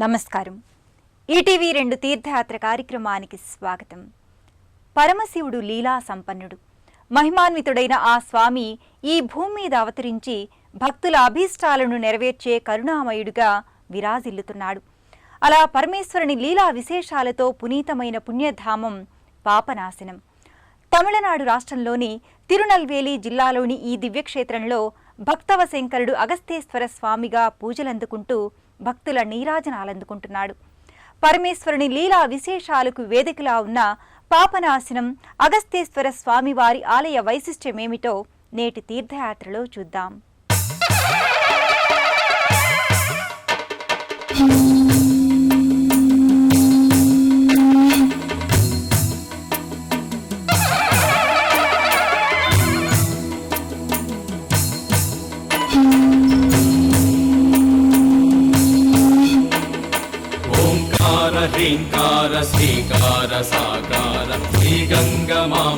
నమస్కారం. ఈటీవీ 2 తీర్థయాత్ర కార్యక్రమానికి స్వాగతం. పరమశివుడు లీలా సంపన్నుడు, మహిమాన్వితుడైన ఆ స్వామి ఈ భూమి మీద అవతరించి భక్తుల అభీష్టాలను నెరవేర్చే కరుణామయుడుగా విరాజిల్లుతున్నాడు. అలా పరమేశ్వరుని లీలా విశేషాలతో పునీతమైన పుణ్యధామం పాపనాశనం. తమిళనాడు రాష్ట్రంలోని తిరునల్వేలి జిల్లాలోని ఈ దివ్యక్షేత్రంలో భక్తవశంకరుడు అగస్తేశ్వర స్వామిగా పూజలందుకుంటూ భక్తుల నీరాజనాలందుకుంటున్నాడు. పరమేశ్వరుని లీలా విశేషాలకు వేదికలా ఉన్న పాపనాశనం అగస్తేశ్వర స్వామివారి ఆలయ వైశిష్ట్యమేమిటో నేటి తీర్థయాత్రలో చూద్దాం. ह्रींकार श्रीकार साकार श्रीगंगमांबाधरा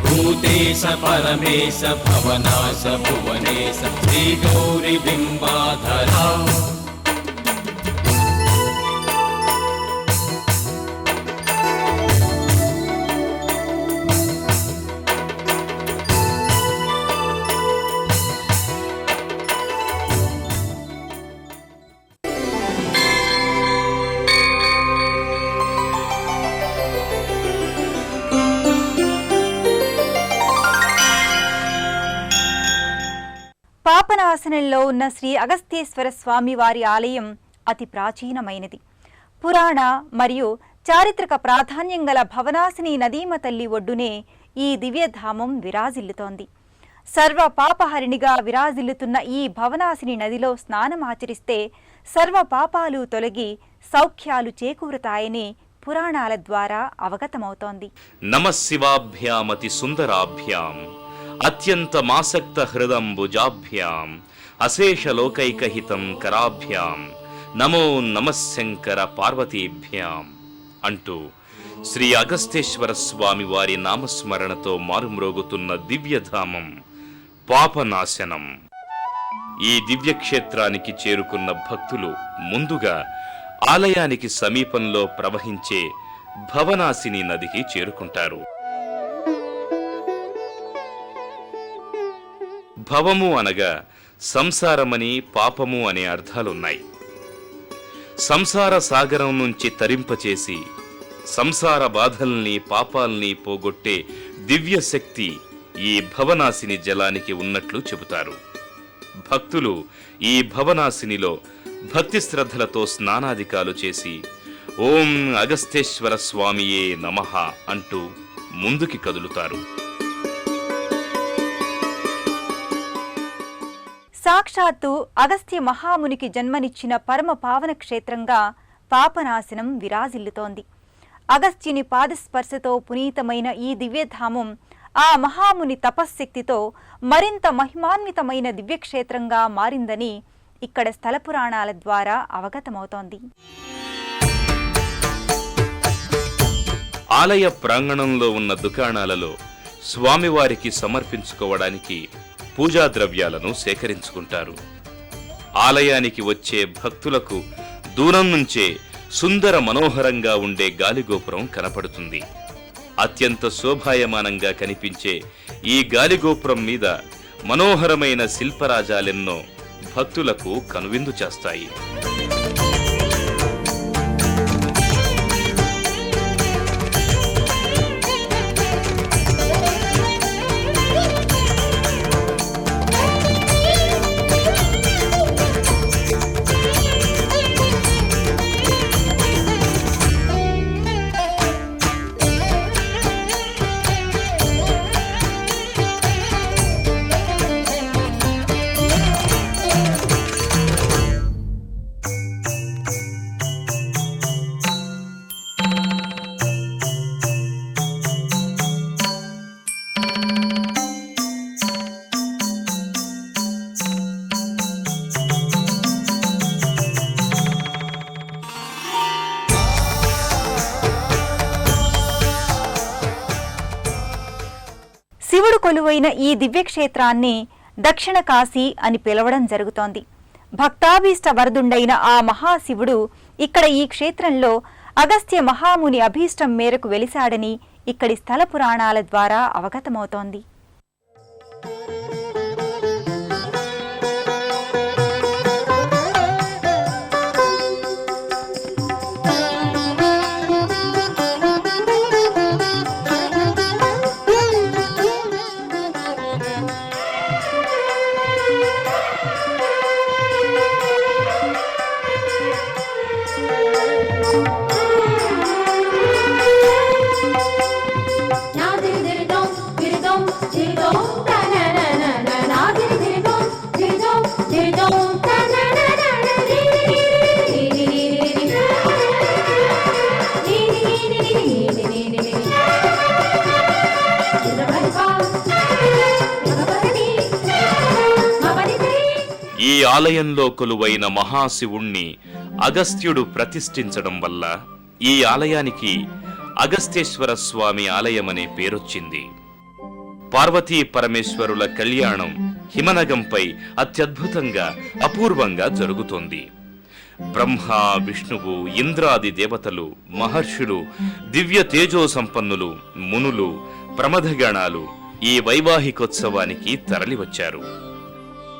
भूतेश परमेश भवनाश भुवनेश श्रीगौरी बिंबाधरा పాపనాశనంలో ఉన్న శ్రీ అగస్తేశ్వర స్వామివారి ఆలయం అతి ప్రాచీనమైనది. పురాణ మరియు చారిత్రక ప్రాధాన్యం గల భవనాశిని నదీమ తల్లి ఒడ్డునే ఈ దివ్యధామం విరాజిల్లుతోంది. సర్వ పాపహరిణిగా విరాజిల్లుతున్న ఈ భవనాశిని నదిలో స్నానమాచరిస్తే సర్వ పాపాలు తొలగి సౌఖ్యాలు చేకూరుతాయని పురాణాల ద్వారా అవగతమవుతోంది. నమఃశివాభ్యామతి సుందరాభ్యాం అత్యంతమాసక్త హృదంబుజాభ్యాం అశేషలోకైకహితం కరాభ్యాం నమో నమశంకర పార్వతీభ్యాం అంటూ శ్రీ అగస్తేశ్వర స్వామి వారి నామస్మరణతో మారుమ్రోగుతున్న దివ్యధామం పాపనాశనం. ఈ దివ్యక్షేత్రానికి చేరుకున్న భక్తులు ముందుగా ఆలయానికి సమీపంలో ప్రవహించే భవనాశిని నదికి చేరుకుంటారు. భవము అనగా సంసారమని, పాపము అనే అర్థాలున్నాయి. సంసార సాగరం నుంచి తరింపచేసి సంసార బాధల్ని, పాపాల్ని పోగొట్టే దివ్య శక్తి ఈ భవనాశిని జలానికి ఉన్నట్లు చెబుతారు. భక్తులు ఈ భవనాశినిలో భక్తి శ్రద్ధలతో స్నానాదికాలు చేసి ఓం అగస్తేశ్వర స్వామియే నమః అంటూ ముందుకి కదులుతారు. సాక్షాత్తు అగస్త్య మహామునికి జన్మనిచ్చిన పరమ పావన క్షేత్రంగా పాపనాశనం విరాజిల్లుతోంది. అగస్త్యుని పాదస్పర్శతో పునీతమైన ఈ దివ్యధామం ఆ మహాముని తపశ్శక్తితో మరింత మహిమాన్వితమైన దివ్యక్షేత్రంగా మారిందని ఇక్కడ స్థల పురాణాల ద్వారా అవగతమవుతోంది. ఆలయ ప్రాంగణంలో ఉన్న దుకాణాలలో స్వామివారికి సమర్పించుకోవడానికి పూజా ద్రవ్యాలను సేకరించుకుంటారు. ఆలయానికి వచ్చే భక్తులకు దూరం నుంచే సుందర మనోహరంగా ఉండే గాలిగోపురం కనపడుతుంది. అత్యంత శోభాయమానంగా కనిపించే ఈ గాలిగోపురం మీద మనోహరమైన శిల్పరాజాలెన్నో భక్తులకు కనువిందు చేస్తాయి. శివుడు కొలువైన ఈ దివ్యక్షేత్రాన్ని దక్షిణ కాశీ అని పిలవడం జరుగుతోంది. భక్తాభీష్ట వరదుండైన ఆ మహాశివుడు ఇక్కడ ఈ క్షేత్రంలో అగస్త్య మహాముని అభీష్టం మేరకు వెలిశాడని ఇక్కడి స్థల పురాణాల ద్వారా అవగతమవుతోంది. ఈ ఆలయంలో కొలువైన మహాశివుణ్ణి అగస్త్యుడు ప్రతిష్ఠించడం వల్ల ఈ ఆలయానికి అగస్తేశ్వర స్వామి ఆలయమనే పేరొచ్చింది. పార్వతీ పరమేశ్వరుల కళ్యాణం హిమనగంపై అత్యద్భుతంగా అపూర్వంగా జరుగుతోంది. బ్రహ్మ, విష్ణువు, ఇంద్రాది దేవతలు, మహర్షులు, దివ్య తేజో సంపన్నులు, మునులు, ప్రమథగణాలు ఈ వైవాహికోత్సవానికి తరలివచ్చారు.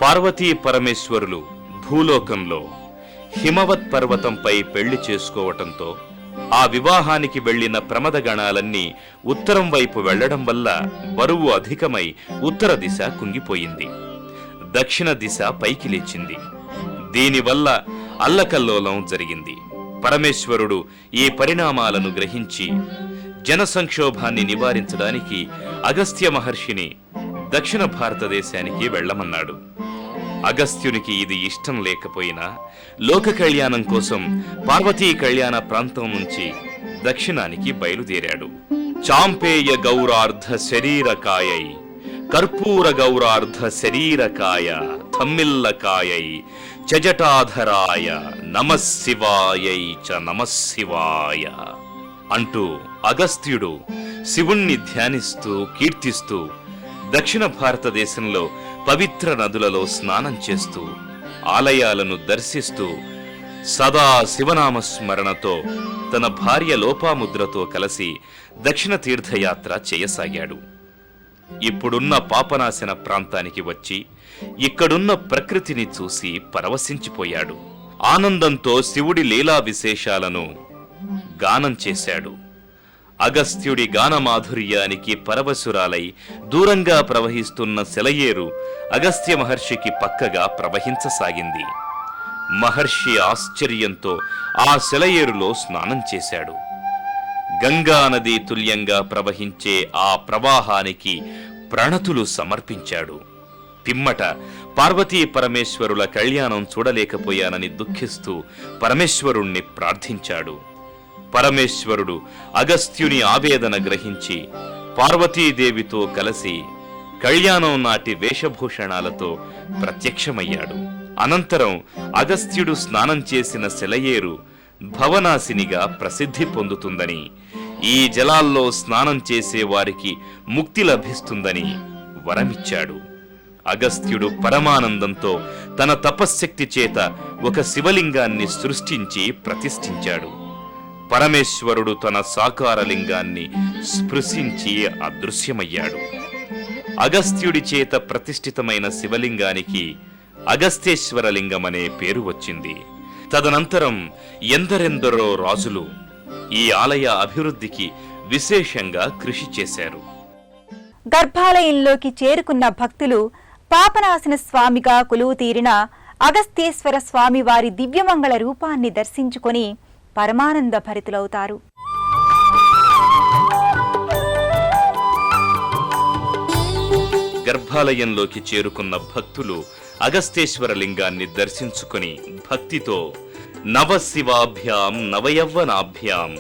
పార్వతీ పరమేశ్వరులు భూలోకంలో హిమవత్ పర్వతంపై పెళ్లి చేసుకోవటంతో ఆ వివాహానికి వెళ్లిన ప్రమథగణాలన్నీ ఉత్తరం వైపు వెళ్లడం వల్ల బరువు అధికమై ఉత్తర దిశ కుంగిపోయింది. దక్షిణ దిశ పైకి లేచింది. దీనివల్ల అల్లకల్లోలం జరిగింది. పరమేశ్వరుడు ఈ పరిణామాలను గ్రహించి జన సంక్షోభాన్ని నివారించడానికి అగస్త్య మహర్షిని దక్షిణ భారతదేశానికి వెళ్లమన్నాడు. అగస్త్యునికి ఇది ఇష్టం లేకపోయినా లోక కళ్యాణం కోసం పార్వతీ కళ్యాణ ప్రాంతం నుంచి దక్షిణానికి బయలుదేరాడు. చాంపేయ గౌరార్ధ శరీరకాయై కర్పూర గౌరార్ధ శరీరకాయ థమ్మిల్లకాయై చజటాధరాయ నమఃశివాయై చ నమఃశివాయ అంటూ అగస్త్యుడు శివుణ్ణి ధ్యానిస్తూ కీర్తిస్తూ దక్షిణ భారతదేశంలో పవిత్ర నదులలో స్నానం చేస్తూ ఆలయాలను దర్శిస్తూ సదా శివనామస్మరణతో తన భార్య లోపాముద్రతో కలిసి దక్షిణ తీర్థయాత్ర చేయసాగాడు. ఇప్పుడున్న పాపనాశన ప్రాంతానికి వచ్చి ఇక్కడున్న ప్రకృతిని చూసి పరవశించిపోయాడు. ఆనందంతో శివుడి లీలా విశేషాలను గానం చేశాడు. అగస్త్యుడి గానమాధుర్యానికి పరవశురాలై దూరంగా ప్రవహిస్తున్న సెలయేరు అగస్త్య మహర్షికి పక్కగా ప్రవహించసాగింది. మహర్షి ఆశ్చర్యంతో ఆ సెలయేరులో స్నానం చేశాడు. గంగా నదీ తుల్యంగా ప్రవహించే ఆ ప్రవాహానికి ప్రణతులు సమర్పించాడు. పిమ్మట పార్వతీ పరమేశ్వరుల కళ్యాణం చూడలేకపోయానని దుఃఖిస్తూ పరమేశ్వరుణ్ణి ప్రార్థించాడు. పరమేశ్వరుడు అగస్త్యుని ఆవేదన గ్రహించి పార్వతీదేవితో కలిసి కళ్యాణం నాటి వేషభూషణాలతో ప్రత్యక్షమయ్యాడు. అనంతరం అగస్త్యుడు స్నానం చేసిన సెలయేరు భవనాశినిగా ప్రసిద్ధి పొందుతుందని, ఈ జలాల్లో స్నానం చేసే వారికి ముక్తి లభిస్తుందని వరమిచ్చాడు. అగస్త్యుడు పరమానందంతో తన తపశ్శక్తి చేత ఒక శివలింగాన్ని సృష్టించి ప్రతిష్ఠించాడు. పరమేశ్వరుడు తన సాకారలింగాన్ని స్పృశించి అదృశ్యమయ్యాడు. అగస్త్యుడి చేత ప్రతిష్ఠితమైన శివలింగానికి అగస్తేశ్వరలింగమనే పేరు వచ్చింది. తదనంతరం ఎందరెందరో రాజులు ఈ ఆలయ అభివృద్ధికి విశేషంగా కృషి చేశారు. గర్భాలయంలోకి చేరుకున్న భక్తులు పాపనాశన స్వామిగా కొలువు తీరిన అగస్తేశ్వర స్వామి వారి దివ్యమంగళ రూపాన్ని దర్శించుకొని పరమానంద భరితులవుతారు. గర్భాలయంలోకి చేరుకున్న భక్తులు అగస్తేశ్వర లింగాన్ని దర్శించుకుని భక్తితో నవశివాభ్యాం నవయవ్వనాభ్యాం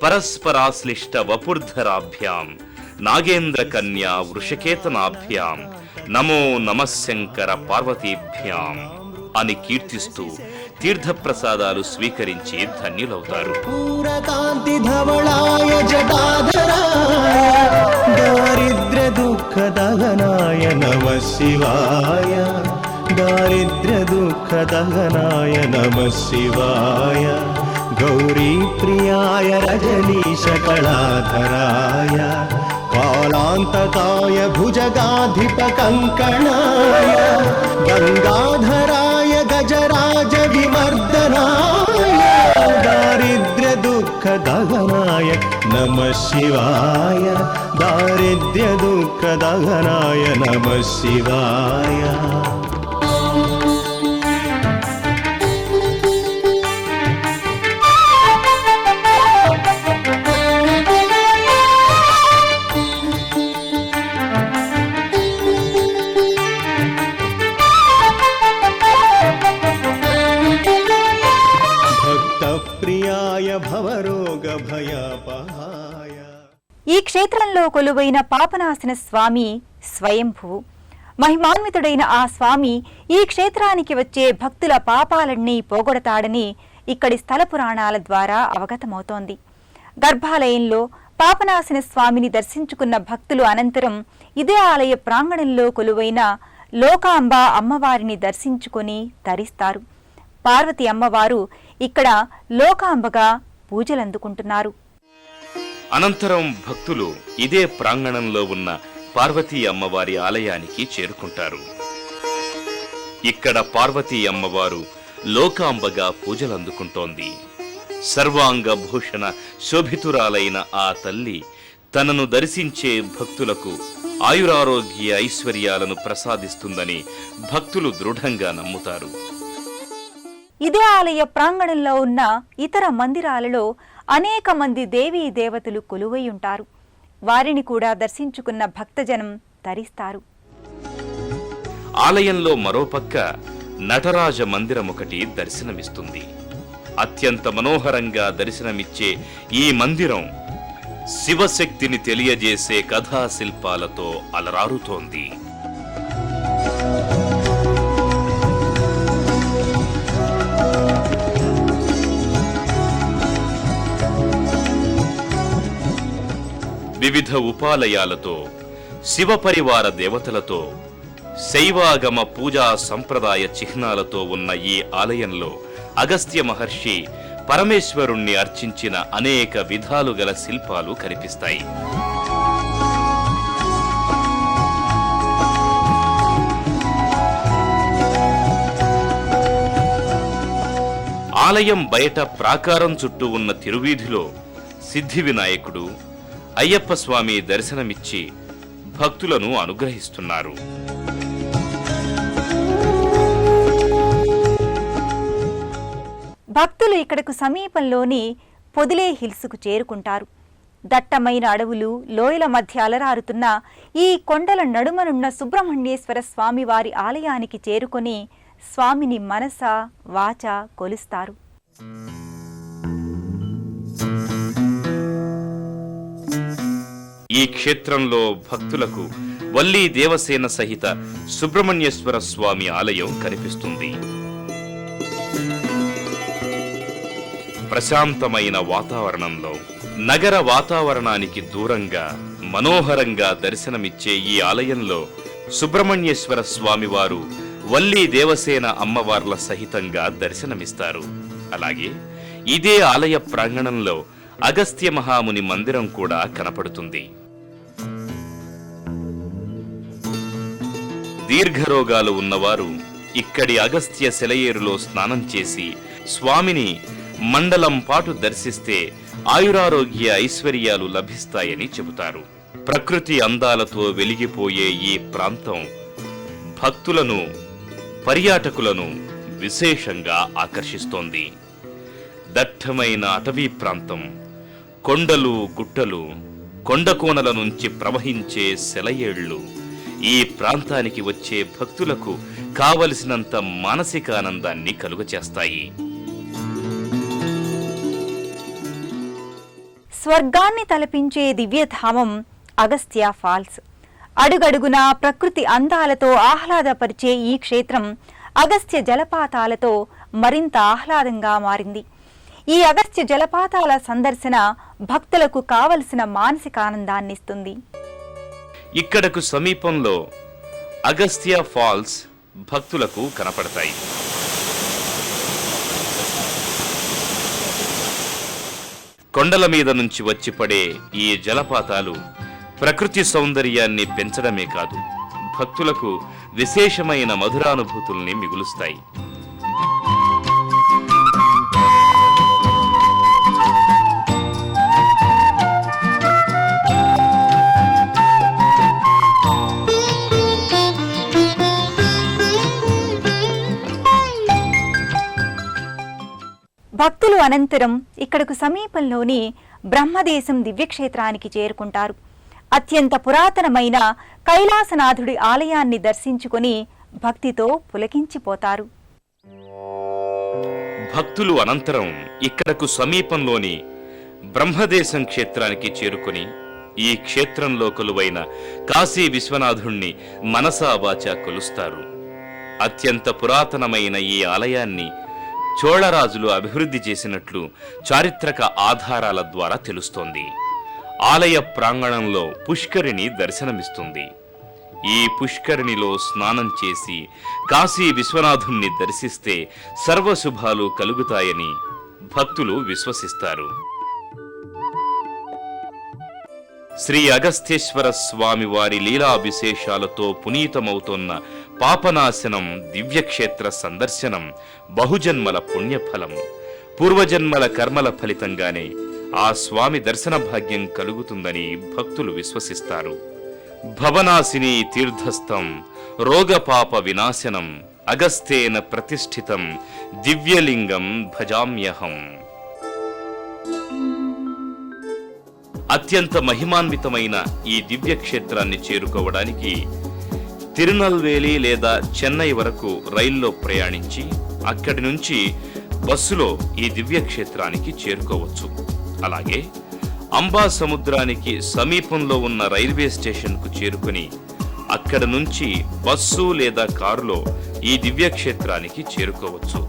పరస్పరాశ్లిష్ట వపుర్ధరాభ్యాం నాగేంద్ర కన్యా వృషకేతనాభ్యాం నమో నమశంకర పార్వతీభ్యాం అని కీర్తిస్తూ తీర్థప్రసాదాలు స్వీకరించి ధన్యులవుతారు. పూరకాంతి ధవళాయ జటాధరాయ దారిద్ర్య దుఃఖ దహనాయ నమః శివాయ दारिद्र्यदुःखदहनाय नमः शिवाय गौरीप्रियाय रजनीशकलाधराय कालान्तकाय भुजगाधिपकङ्कणाय गङ्गाधराय गजराजविमर्दनाय दारिद्र्यदुःखदहनाय नमः शिवाय दारिद्र्यदुःखदहनाय नमः शिवाय। భక్తప్రియాయ భవరోగభయపహాయ। ఈ క్షేత్రంలో కొలువైన పాపనాశన స్వామి స్వయంభూ. మహిమాన్వితుడైన ఆ స్వామి ఈ క్షేత్రానికి వచ్చే భక్తుల పాపాలన్నీ పోగొడతాడని ఇక్కడి స్థల పురాణాల ద్వారా అవగతమవుతోంది. గర్భాలయంలో పాపనాశన స్వామిని దర్శించుకున్న భక్తులు అనంతరం ఇదే ఆలయ ప్రాంగణంలో కొలువైన లోకాంబ అమ్మవారిని దర్శించుకొని తరిస్తారు. పార్వతి అమ్మవారు ఇక్కడ లోకాంబగా పూజలందుకుంటున్నారు. అనంతరం భక్తులు ఇదే ప్రాంగణంలో ఉన్న పార్వతీ అమ్మవారి ఆలయానికి చేరుకుంటారు. ఇక్కడ పార్వతీ అమ్మవారు లోకాంబగా పూజలందుకుంటోంది. సర్వాంగ భూషణ శోభితురాలైన ఆ తల్లి తనను దర్శించే భక్తులకు ఆయురారోగ్య ఐశ్వర్యాలను ప్రసాదిస్తుందని భక్తులు దృఢంగా నమ్ముతారు. ఇదే ఆలయ ప్రాంగణంలో ఉన్న ఇతర మందిరాలలో అనేక మంది దేవీ దేవతలు కొలువై ఉంటారు. వారిని కూడా దర్శించుకున్న భక్తజనం తరిస్తారు. ఆలయంలో మరోపక్క నటరాజ మందిరమొకటి దర్శనమిస్తుంది. అత్యంత మనోహరంగా దర్శనమిచ్చే ఈ మందిరం శివశక్తిని తెలియజేసే కథాశిల్పాలతో అలరారుతోంది. వివిధ ఉపాలయాలతో, శివపరివార దేవతలతో, శైవాగమ పూజా సంప్రదాయ చిహ్నాలతో ఉన్న ఈ ఆలయంలో అగస్త్య మహర్షి పరమేశ్వరుణ్ణి అర్చించిన అనేక విధాలు గల శిల్పాలు కనిపిస్తాయి. ఆలయం బయట ప్రాకారం చుట్టూ ఉన్న తిరువీధిలో సిద్ధి వినాయకుడు, అయ్యప్ప స్వామి దర్శనమిచ్చి భక్తులను అనుగ్రహిస్తున్నారు. భక్తులు ఇక్కడకు సమీపంలోని పొదిలే హిల్స్కు చేరుకుంటారు. దట్టమైన అడవులు, లోయల మధ్య అలరారుతున్న ఈ కొండల నడుమనున్న సుబ్రహ్మణ్యేశ్వర స్వామివారి ఆలయానికి చేరుకొని స్వామిని మనస వాచ కొలుస్తారు. ఈ క్షేత్రంలో భక్తులకు వల్లీ దేవసేన సహిత సుబ్రహ్మణ్యేశ్వర స్వామి ఆలయం కనిపిస్తుంది. ప్రశాంతమైన వాతావరణంలో, నగర వాతావరణానికి దూరంగా మనోహరంగా దర్శనమిచ్చే ఈ ఆలయంలో సుబ్రహ్మణ్యేశ్వర స్వామివారు వల్లీ దేవసేన అమ్మవార్ల సహితంగా దర్శనమిస్తారు. అలాగే ఇదే ఆలయ ప్రాంగణంలో అగస్త్య మహాముని మందిరం కూడా కనపడుతుంది. దీర్ఘరోగాలు ఉన్నవారు ఇక్కడి అగస్త్య సెలయేరులో స్నానం చేసి స్వామిని మండలం పాటు దర్శిస్తే ఆయురారోగ్య ఐశ్వర్యాలు లభిస్తాయని చెబుతారు. ప్రకృతి అందాలతో వెలిగిపోయే ఈ ప్రాంతం భక్తులను, పర్యాటకులను విశేషంగా ఆకర్షిస్తోంది. దట్టమైన అటవీ ప్రాంతం, కొండలు, గుట్టలు, కొండకోనల నుంచి ప్రవహించే సెలయేళ్లు ఈ ప్రాంతానికి వచ్చే భక్తులకు కావలసినంత మానసిక ఆనందాన్ని కలుగచేస్తాయి. స్వర్గాన్ని తలపించే దివ్యధామం అగస్త్య ఫాల్స్. అడుగడుగునా ప్రకృతి అందాలతో ఆహ్లాదపరిచే ఈ క్షేత్రం అగస్త్య జలపాతాలతో మరింత ఆహ్లాదంగా మారింది. ఈ అగస్త్య జలపాతాల సందర్శన భక్తులకు కావలసిన మానసిక ఆనందాన్నిస్తుంది. ఇక్కడకు సమీపంలో అగస్త్య ఫాల్స్ భక్తులకు కనపడతాయి. కొండల మీద నుంచి వచ్చి పడే ఈ జలపాతాలు ప్రకృతి సౌందర్యాన్ని పెంచడమే కాదు, భక్తులకు విశేషమైన మధురానుభూతుల్ని మిగులుస్తాయి. భక్తులు అనంతరం ఇక్కడకు సమీపంలోని బ్రహ్మదేశం దివ్యక్షేత్రానికి చేరుకుంటారు. అత్యంత పురాతనమైన కైలాసనాథుడి ఆలయాన్ని దర్శించుకొని భక్తితో పులకించిపోతారు. భక్తులు అనంతరం ఇక్కడకు సమీపంలోని బ్రహ్మదేశం క్షేత్రానికి చేరుకొని ఈ క్షేత్రంలో కొలువైన కాశీ విశ్వనాథుణ్ణి మనసా వాచా కొలుస్తారు. అత్యంత పురాతనమైన ఈ ఆలయాన్ని చోళరాజులు అభివృద్ధి చేసినట్లు చారిత్రక ఆధారాల ద్వారా తెలుస్తోంది. ఆలయ ప్రాంగణంలో పుష్కరిణి దర్శనమిస్తుంది. ఈ పుష్కరిణిలో స్నానం చేసి కాశీ విశ్వనాథుణ్ణి దర్శిస్తే సర్వశుభాలు కలుగుతాయని భక్తులు విశ్వసిస్తారు. శ్రీ అగస్త్యేశ్వర స్వామి వారి లీలా విశేషాలతో పునీతమవుతోన్న పాపనాశనం దివ్యక్షేత్ర సందర్శనం బహుజన్మల పుణ్యఫలం. పూర్వజన్మల కర్మల ఫలితంగానే ఆ స్వామి దర్శన భాగ్యం కలుగుతుందని భక్తులు విశ్వసిస్తారు. భవనాశిని తీర్థస్థం రోగపాప వినాశనం అగస్తేన ప్రతిష్ఠితం దివ్యలింగం భజామ్యహం. అత్యంత మహిమాన్వితమైన ఈ దివ్యక్షేత్రాన్ని చేరుకోవడానికి తిరునల్వేలి లేదా చెన్నై వరకు రైల్లో ప్రయాణించి అక్కడి నుంచి బస్సులో ఈ దివ్యక్షేత్రానికి చేరుకోవచ్చు. అలాగే అంబా సముద్రానికి సమీపంలో ఉన్న రైల్వే స్టేషన్కు చేరుకుని అక్కడ నుంచి బస్సు లేదా కారులో ఈ దివ్యక్షేత్రానికి చేరుకోవచ్చు.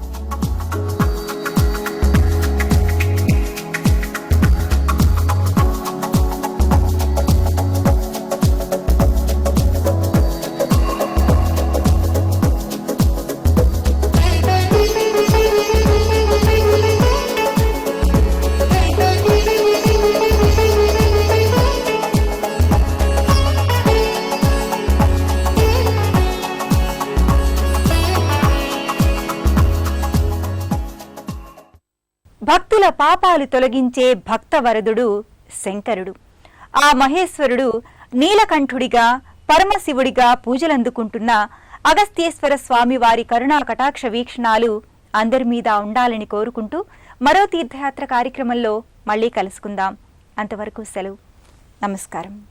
భక్తుల పాపాలు తొలగించే భక్తవరదుడు శంకరుడు. ఆ మహేశ్వరుడు నీలకంఠుడిగా పరమశివుడిగా పూజలందుకుంటున్న అగస్త్యేశ్వర స్వామి వారి కరుణా కటాక్ష వీక్షణాలు అందరి మీద ఉండాలని కోరుకుంటూ మరో తీర్థయాత్ర కార్యక్రమంలో మళ్ళీ కలుసుకుందాం. అంతవరకు సెలవు. నమస్కారం.